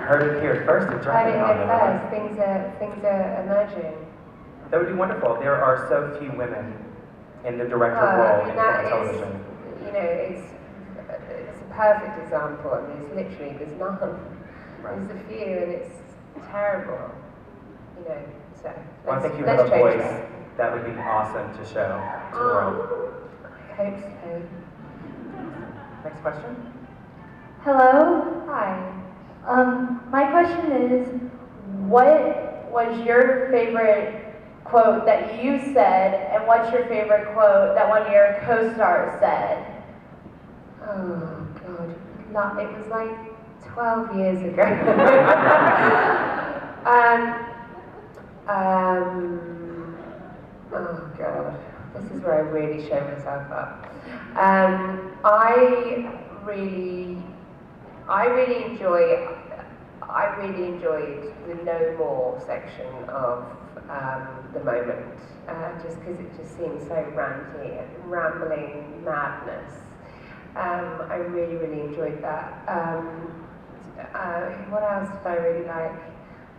Heard it here first at Heard it DragonCon. here first. Things are emerging. That would be wonderful. There are so few women in the director I role mean, in that film and is, television. you know, it's a perfect example. I mean, it's literally, there's none. Right. There's a few, and it's terrible. You know, so Well, I think you let's have a change voice that would be awesome to show to the world. I hope so. Next question? Hello. Hi. My question is, what was your favorite quote that you said, and what's your favorite quote that one of your co-stars said? Oh God, it was like 12 years ago. Oh God, this is where I really show myself up. I really enjoyed the no more section of the moment, just because it just seemed so ranty and rambling madness. I really enjoyed that. What else did I really like?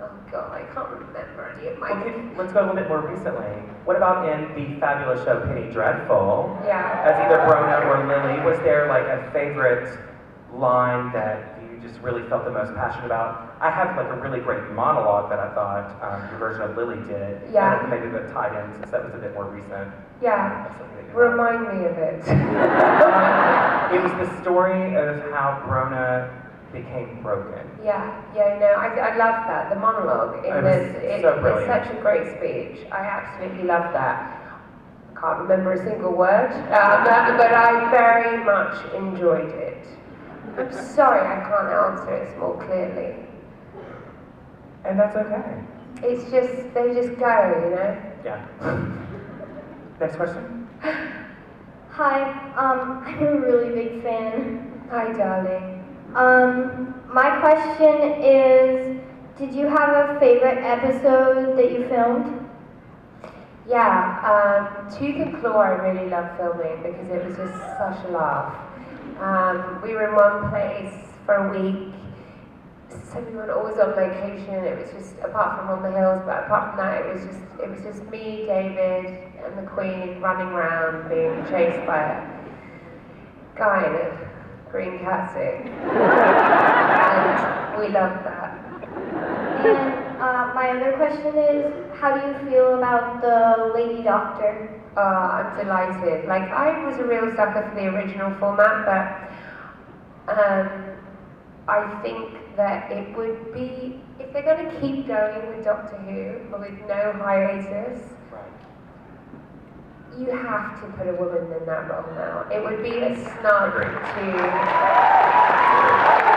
Oh God, I can't remember any of my... Okay, let's go a little bit more recently. What about in the fabulous show Penny Dreadful? Yeah. As either Brona or Lily, was there like a favorite line that you just really felt the most passionate about? I have like a really great monologue that I thought your version of Lily did. Yeah. I don't know if maybe that tied in since that was a bit more recent. Yeah. Something that you Remind me of it. It was the story of how Brona became broken. Yeah, no, I love that. The monologue. It's such a great speech. I absolutely love that. I can't remember a single word, but I very much enjoyed it. I'm sorry I can't answer it more clearly. And that's okay. It's just, they just go, you know? Yeah. Next question? Hi, I'm a really big fan. Hi, darling. My question is, did you have a favorite episode that you filmed? Yeah, Tooth and Claw I really loved filming because it was just such a laugh. We were in one place for a week, so we weren't always on location. It was just, apart from on the hills, but apart from that, it was just me, David, and the Queen running around being chased by a guy in a green catsuit. And we loved that. And my other question is, how do you feel about the Lady Doctor? I'm delighted. Like, I was a real sucker for the original format, but I think that it would be, if they're going to keep going with Doctor Who, with no hiatus, you have to put a woman in that role now. It would be a snub to, it would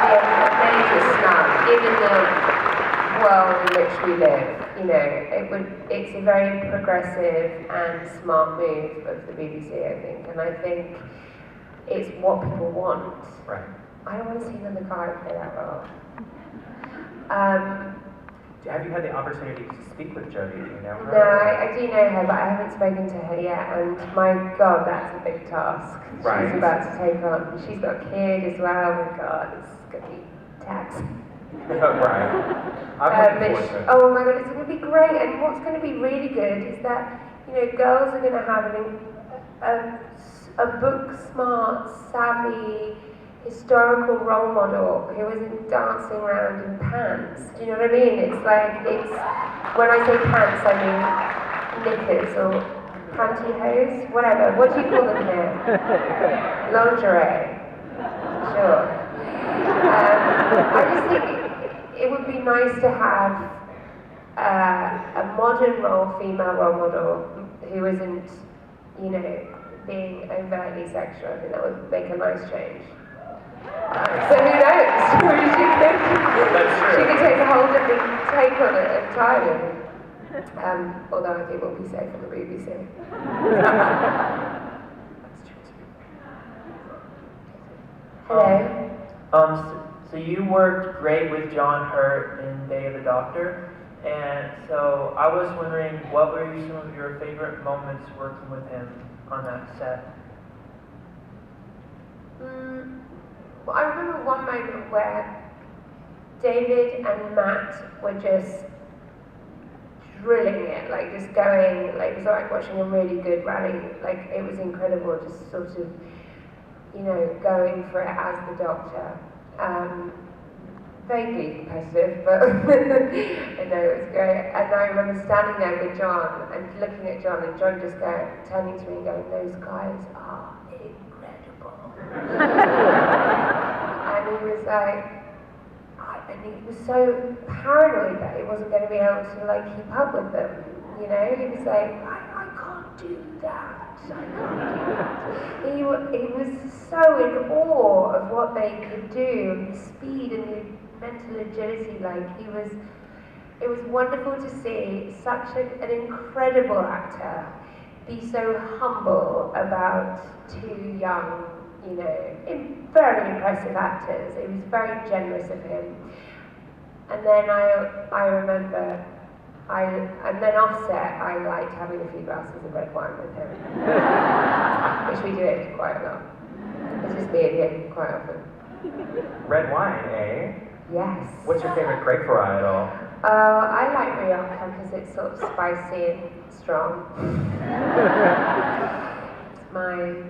be a major snub, given the world in which we live. You know, it's a very progressive and smart move of the BBC, I think, and I think it's what people want. Right. I don't want to see another guy play that role. Have you had the opportunity to speak with Jodie? Do you know her? No, I do know her, but I haven't spoken to her yet, and my God, that's a big task Right. she's about to take on. She's got a kid as well. Oh my God, it's going to be taxing. Right. I'm looking forward to it. Oh my God, it's going to be great. And what's going to be really good is that, you know, girls are going to have a book smart, savvy, historical role model who isn't dancing around in pants. Do you know what I mean? It's like, when I say pants, I mean knickers or pantyhose, whatever. What do you call them here? Lingerie. Sure. I just think it would be nice to have a modern female role model who isn't, you know, being overtly sexual. I think that would make a nice change. So who knows? She could take a whole different take on it entirely. Although I think we'll be safe on the BBC. Hello. So you worked great with John Hurt in Day of the Doctor, and so I was wondering, what were some of your favorite moments working with him on that set? Well, I remember one moment where David and Matt were just drilling it, like just going, like it was like watching a really good rally, like it was incredible, just sort of, you know, going for it as the Doctor. Vaguely competitive, but I know it was great. And I remember standing there with John and looking at John, and John just turning to me and going, "Those guys are incredible." And he was like, and he was so paranoid that he wasn't going to be able to like keep up with them. You know, he was like, I can't do that. I can't do that. He was so in awe of what they could do, and the speed and the mental agility. Like it was wonderful to see such an incredible actor be so humble about two young, you know, very impressive actors. It was very generous of him. And then I remember, and then offset, I liked having a few glasses of red wine with him, which we did quite a lot. It's just me and him quite often. Red wine, eh? Yes. What's your favorite grape varietal? I like Rioja because it's sort of spicy and strong. It's mine.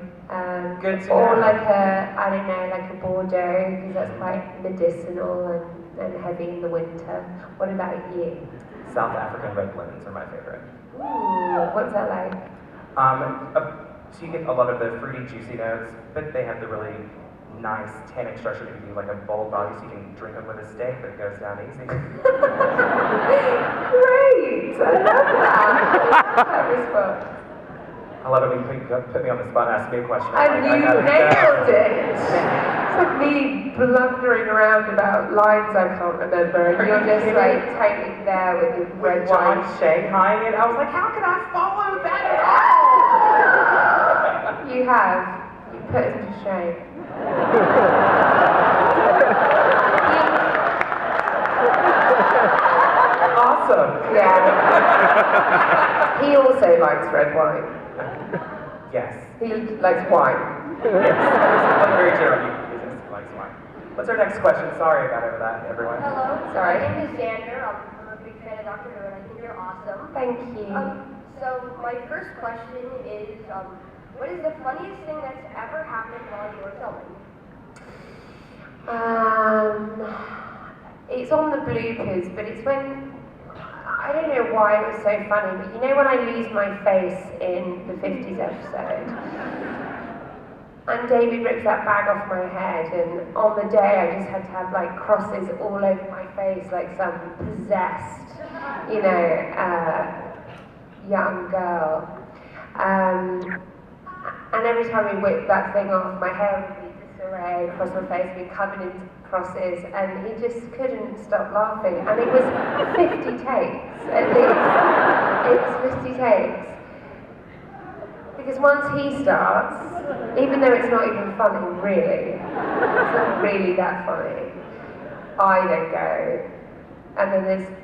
Good to or know. like I don't know, like a Bordeaux, because that's quite medicinal and heavy in the winter. What about you? South African red blends are my favorite. Ooh, what's that like? So you get a lot of the fruity, juicy notes, but they have the really nice tannic structure to give you like a bold body, so you can drink them with a steak, but it goes down easy. Great! I love that response. I love it when you put me on the spot and ask me a question. And you nailed it! It's like me blundering around about lines I can't remember, and you're just like totally there with your red John wine. Shanghaiing it, I was like, how can I follow that at all? You have. You put him to shame. Awesome. Yeah. He also likes red wine. Yes. He likes wine. Yes. I'm very general. He likes wine. What's our next question? Sorry about that, everyone. Hello. Sorry. My name is Xander. I'm a big fan of Dr. Who, and I think you're awesome. Thank you. So my first question is, what is the funniest thing that's ever happened while you were filming? It's on the bloopers, but it's when, I don't know why it was so funny, but you know when I lose my face in the 50s episode? And David rips that bag off my head, and on the day I just had to have like crosses all over my face, like some possessed, you know, young girl. And every time we whipped that thing off, my hair would be disarray across my face, would be covered in crosses, and he just couldn't stop laughing. And it was 50 takes, at least. It was 50 takes. Because once he starts, even though it's not even funny, really, it's not really that funny, I then go, and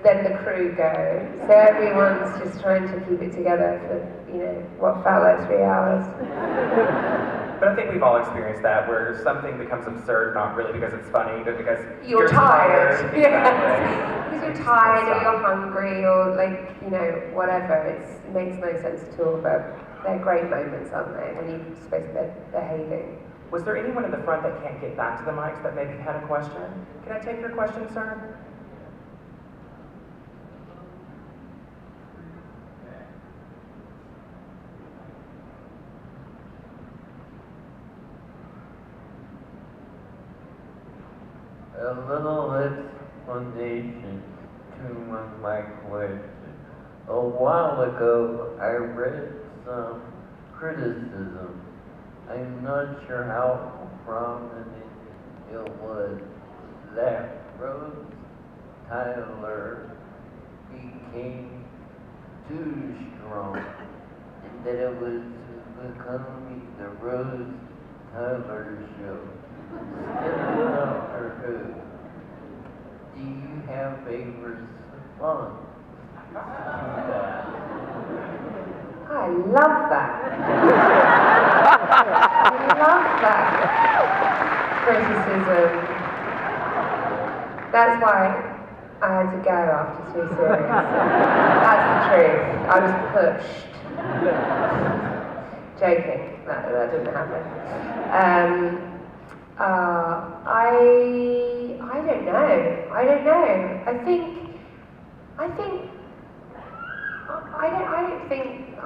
then the crew go. So everyone's just trying to keep it together for, you know, what felt like 3 hours. But I think we've all experienced that, where something becomes absurd, not really because it's funny, but because You're tired. Exactly. Yes. Because you're tired or you're hungry or like, you know, whatever. It makes no sense at all, but they're great moments, aren't they? When you're supposed to be behaving. Was there anyone in the front that can't get back to the mics that maybe had a question? Can I take your question, sir? A little explanation to my question. A while ago, I read some criticism. I'm not sure how prominent it was that Rose Tyler became too strong, and that it was becoming the Rose Tyler show. Doctor Who, do you have a response to that? I love that. I love that criticism. That's why I had to go after 2 series. That's the truth. I was pushed. Joking. That didn't happen. I don't know. I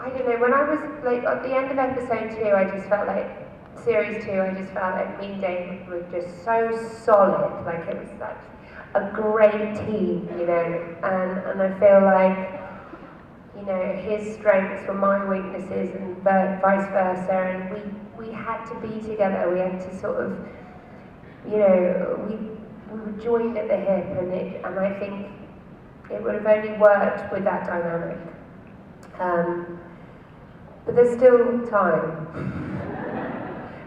don't know. When I was like at the end of episode 2, I just felt like series 2. I just felt like me and Dave were just so solid. Like it was such a great team, you know. And I feel like, you know, his strengths were my weaknesses and vice versa. And we had to be together. We had to sort of, you know, we were joined at the hip, and I think it would have only worked with that dynamic. But there's still time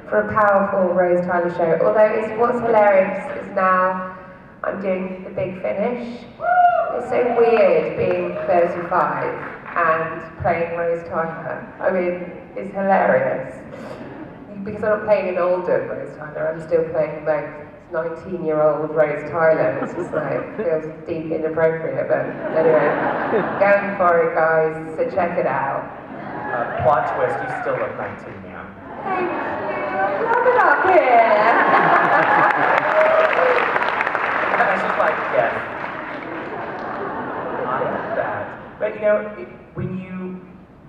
for a powerful Rose Tyler show. Although what's hilarious is now I'm doing the big finish. It's so weird being 35 and playing Rose Tyler. I mean, it's hilarious. Because I'm not playing an older Rose Tyler, I'm still playing like 19-year-old Rose Tyler. It's just like, feels deep inappropriate, but anyway, going for it, guys, so check it out. Plot twist, you still look 19 now. Thank you, love it up here. I was just like, yes. I like that. But you know, when you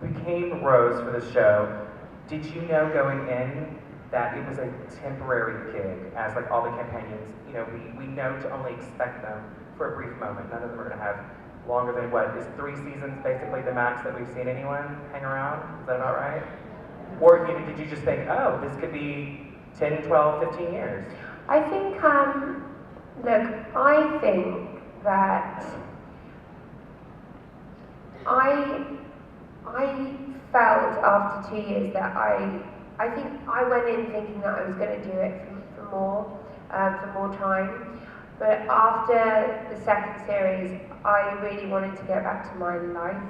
became Rose for the show, did you know going in that it was a temporary gig, as like all the companions, you know, we know to only expect them for a brief moment. None of them are going to have longer than, what, is 3 seasons basically the max that we've seen anyone hang around? Is that about right? Or did you just think, oh, this could be 10, 12, 15 years? I think, look, I think that I felt after 2 years that I think I went in thinking that I was going to do it for more time. But after the second series, I really wanted to get back to my life.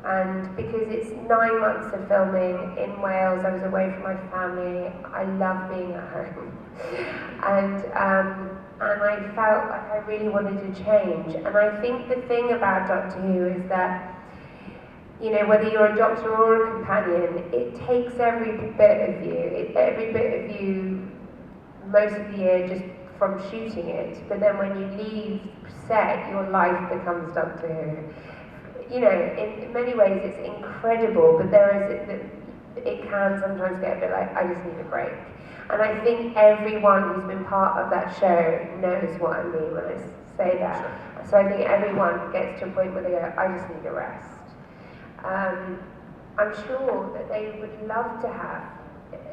And because it's 9 months of filming in Wales, I was away from my family. I love being at home. And I felt like I really wanted to change. And I think the thing about Doctor Who is that, you know, whether you're a doctor or a companion, it takes every bit of you, most of the year just from shooting it. But then when you leave set, your life becomes Doctor Who. You know, in many ways it's incredible, but it can sometimes get a bit like, I just need a break. And I think everyone who's been part of that show knows what I mean when I say that. So I think everyone gets to a point where they go, I just need a rest. I'm sure that they would love to have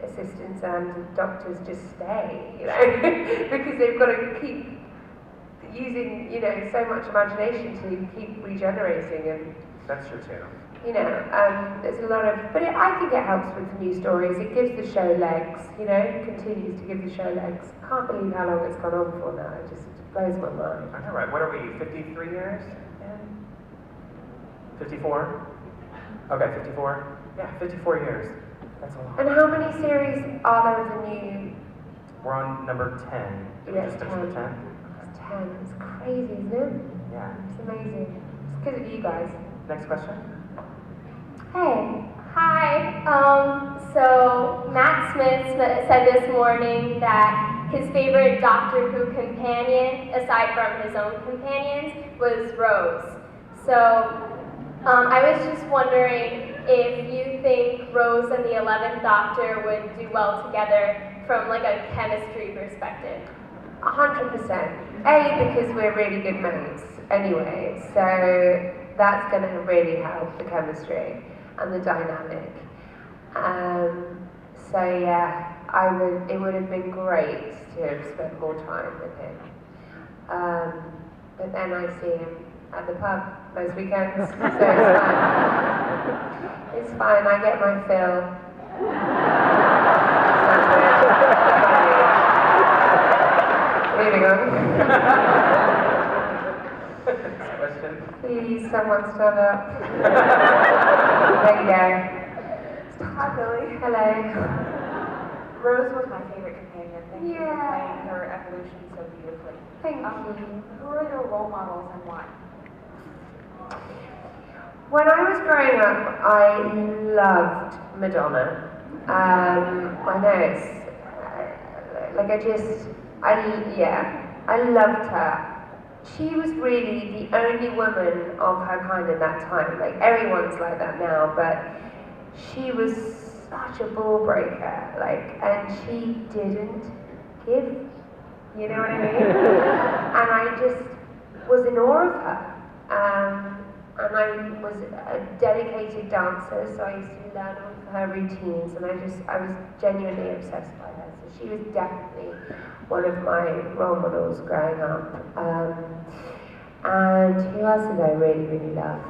assistants and doctors just stay, you know, because they've got to keep using, you know, so much imagination to keep regenerating, and That's true too. you know, there's a lot of, but I think it helps with new stories. It gives the show legs, you know, it continues to give the show legs. Can't believe how long it's gone on for now. It just blows my mind. I know, right? What are we, 53 years in? 54? Okay, 54? Yeah, 54 years. That's a lot. And how many series are there of the new? We're on number 10. Did we Yeah, just finish with 10? It's 10. It's crazy, isn't it? Yeah. It's amazing. It's because of you guys. Next question? Hey. Hi. So Matt Smith said this morning that his favorite Doctor Who companion, aside from his own companions, was Rose. So I was just wondering if you think Rose and the 11th Doctor would do well together from like a chemistry perspective. 100%. Because we're really good mates anyway, so that's going to really help the chemistry and the dynamic. So yeah, it would have been great to have spent more time with him. But then I see him at the pub most weekends, so it's fine. It's fine, I get my fill. Moving on. Next question? Please, someone stand up. There you go. Hi, Billie. Hello. Rose was my favorite companion. Thank you for Yeah. playing her evolution evolution so beautifully. Thank you. Who are your role models and why? When I was growing up, I loved Madonna. I know it's like I loved her. She was really the only woman of her kind in that time. Like everyone's like that now, but she was such a ball breaker. Like, and she didn't give. You know what I mean? And I just was in awe of her. And I was a dedicated dancer, so I used to learn all of her routines, and I was genuinely obsessed by her. So she was definitely one of my role models growing up. And who else did I really, really love?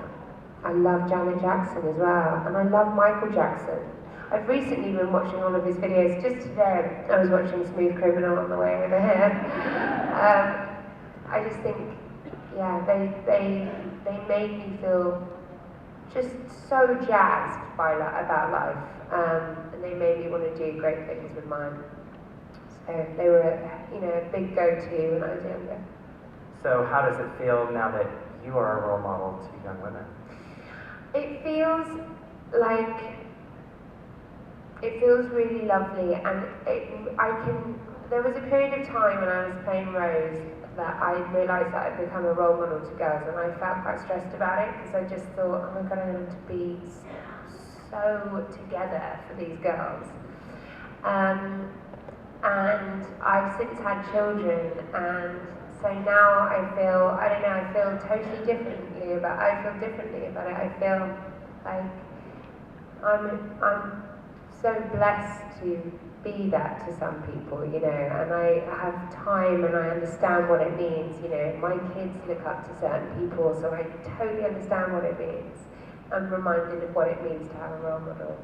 I love Janet Jackson as well, and I love Michael Jackson. I've recently been watching all of his videos. Just today, I was watching Smooth Criminal on the way over here. I just think, yeah, they made me feel just so jazzed about life, and they made me want to do great things with mine. So they were, a big go-to when I was younger. So how does it feel now that you are a role model to young women? It feels really lovely, and there was a period of time when I was playing Rose that I realised that I'd become a role model to girls, and I felt quite stressed about it because I just thought, oh my god, I want to be so together for these girls. And I've since had children, and so now I feel totally differently about it. I feel like I'm so blessed to be that to some people, and I have time and I understand what it means, my kids look up to certain people, so I totally understand what it means. I'm reminded of what it means to have a role model,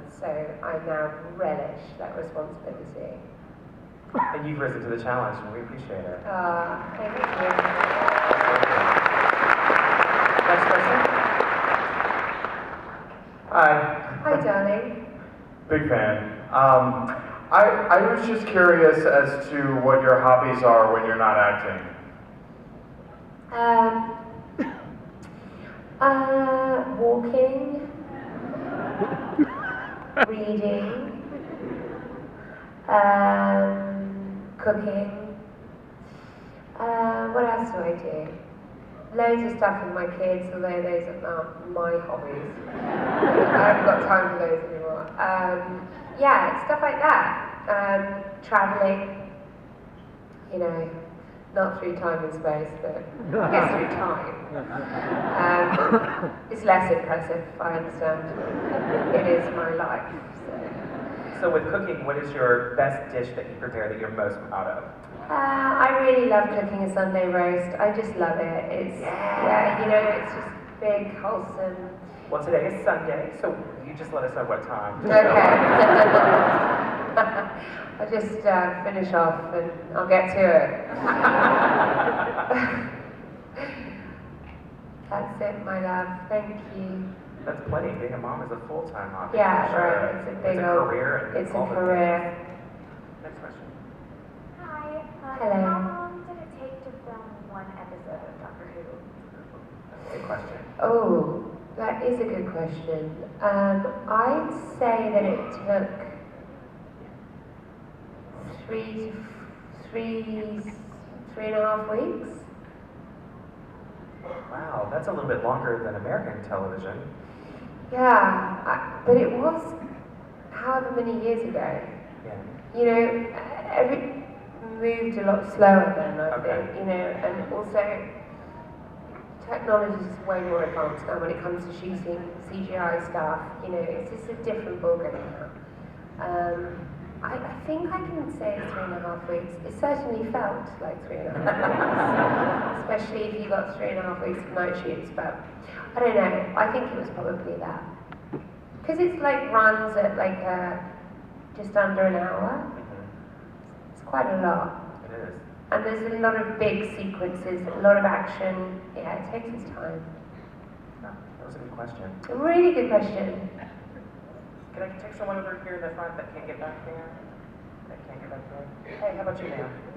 so I now relish that responsibility. And you've risen to the challenge, and we appreciate it. Thank you. Next question. Hi. Hi, darling. Big fan. I was just curious as to what your hobbies are when you're not acting. Walking, reading, cooking. What else do I do? Loads of stuff with my kids, although those are not my hobbies. I haven't got time for those anymore. Stuff like that. Traveling, not through time and space, but I guess through time. It's less impressive, I understand. It is my life. So with cooking, what is your best dish that you prepare that you're most proud of? I really love cooking a Sunday roast. I just love it. It's it's just big, wholesome. Well, today is Sunday, so you just let us know what time. Okay. I'll just finish off and I'll get to it. That's it, my love. Thank you. That's plenty. Being a mom is a full-time hobby. Yeah, sure. right. It's a big career. It's a career. Next question. Hi. Hello. How long did it take to film one episode of Doctor Who? Good question. Oh, that is a good question. I'd say that it took three and a half weeks. Wow, that's a little bit longer than American television. Yeah, but it was however many years ago. Yeah. Every moved a lot slower then, I Okay. think, and also technology is way more advanced now when it comes to shooting CGI stuff. It's just a different ballgame now. I think I can say 3.5 weeks. It certainly felt like 3.5 weeks, especially if you got 3.5 weeks of night shoots. But I don't know. I think it was probably that, because it's like runs at just under an hour. It's quite a lot. It is. And there's a lot of big sequences, a lot of action. Yeah, it takes its time. That was a good question. A really good question. Can I take someone over here in the front that can't get back there? That can't get back there? Hey, how about you, ma'am?